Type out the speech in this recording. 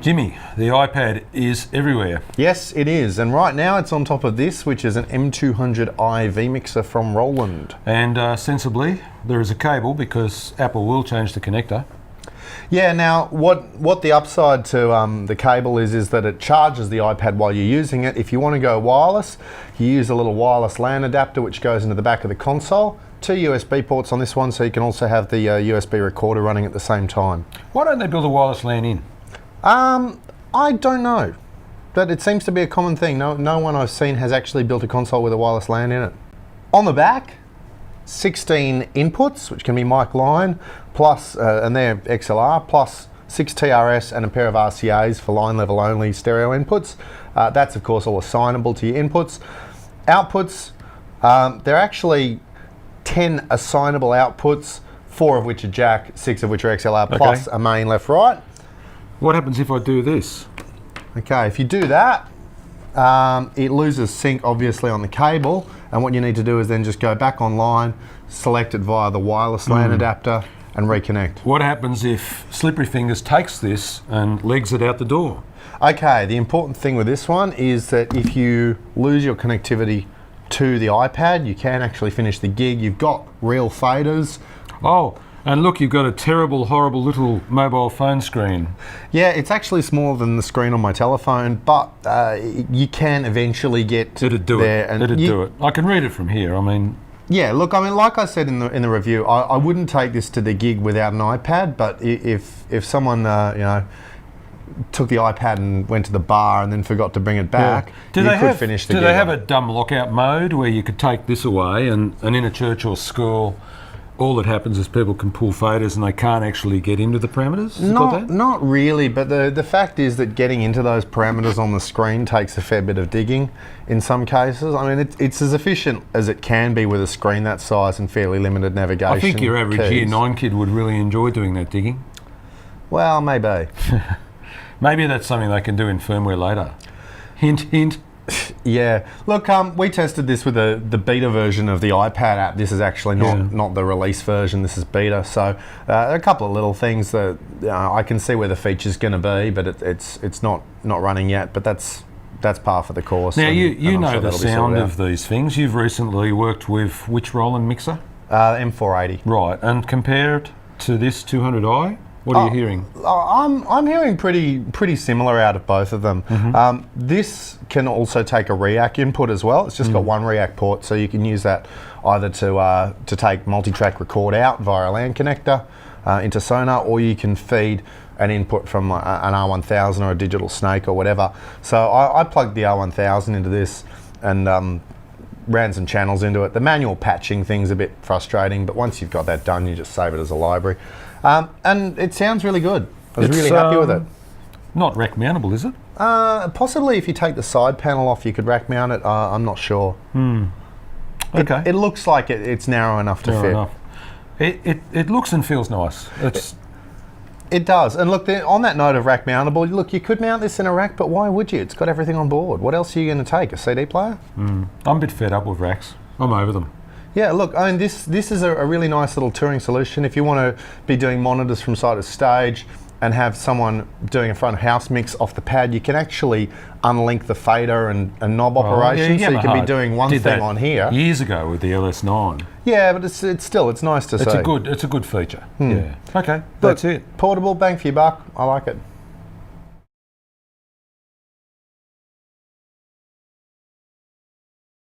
Jimmy, the iPad is everywhere. Yes, it is, and right now it's on top of this, which is an M200i vMixer from Roland. And sensibly, there is a cable because Apple will change the connector. Yeah, now what the upside to the cable is that it charges the iPad while you're using it. If you want to go wireless, you use a little wireless LAN adapter which goes into the back of the console. 2 USB ports on this one, so you can also have the USB recorder running at the same time. Why don't they build a wireless LAN in? I don't know, but it seems to be a common thing. No one I've seen has actually built a console with a wireless LAN in it. On the back, 16 inputs, which can be mic line, plus, and they're XLR, plus 6 TRS and a pair of RCAs for line level only stereo inputs. That's of course all assignable to your inputs. Outputs, they're actually 10 assignable outputs, 4 of which are jack, 6 of which are XLR, plus a main left-right. What happens if I do this? Okay, if you do that, it loses sync obviously on the cable, and what you need to do is then just go back online, select it via the wireless LAN adapter and reconnect. What happens if Slippery Fingers takes this and legs it out the door? Okay, the important thing with this one is that if you lose your connectivity to the iPad, you can actually finish the gig. You've got real faders. Oh, and look, you've got a terrible, horrible little mobile phone screen. Yeah, it's actually smaller than the screen on my telephone, but you can eventually get It'd do there. It. It'd do it. I can read it from here. I mean, yeah. Look, I mean, like I said in the review, I wouldn't take this to the gig without an iPad. But if someone you know, took the iPad and went to the bar and then forgot to bring it back, you could finish the gig. Do they have a dumb lockout mode where you could take this away and in a church or school, all that happens is people can pull faders and they can't actually get into the parameters? Not really, but the fact is that getting into those parameters on the screen takes a fair bit of digging in some cases. I mean, it's as efficient as it can be with a screen that size and fairly limited navigation. I think your average Year 9 kid would really enjoy doing that digging. Well, maybe. Maybe that's something they can do in firmware later. Hint, hint. Yeah, look, we tested this with the beta version of the iPad app. This is actually not the release version, this is beta. So a couple of little things that I can see where the feature's going to be, but it's not running yet, but that's par for the course. Now, you know the sound of these things. You've recently worked with which Roland mixer? M480. Right, and compared to this 200i, what are you hearing? I'm hearing pretty similar out of both of them. This can also take a REAC input as well. It's just got one REAC port, so you can use that either to take multi-track record out via a LAN connector into Sonar, or you can feed an input from an R1000 or a Digital Snake or whatever. So I plugged the R1000 into this and ran some channels into it. The manual patching thing's a bit frustrating, but once you've got that done, you just save it as a library. And it sounds really good. I was really happy with it. Not rack mountable, is it? Possibly if you take the side panel off, you could rack mount it. I'm not sure. Okay. It looks like it's narrow enough to fit. It looks and feels nice. It does. And look, on that note of rack mountable, look, you could mount this in a rack, but why would you? It's got everything on board. What else are you going to take? A CD player? I'm a bit fed up with racks. I'm over them. Yeah, look, I mean, this is a really nice little touring solution. If you want to be doing monitors from side of stage and have someone doing a front house mix off the pad, you can actually unlink the fader and knob operation, so you can be doing one thing on here. Years ago with the LS9. Yeah, but it's nice to see. It's a good feature. Yeah. Okay, that's it. Portable, bang for your buck. I like it.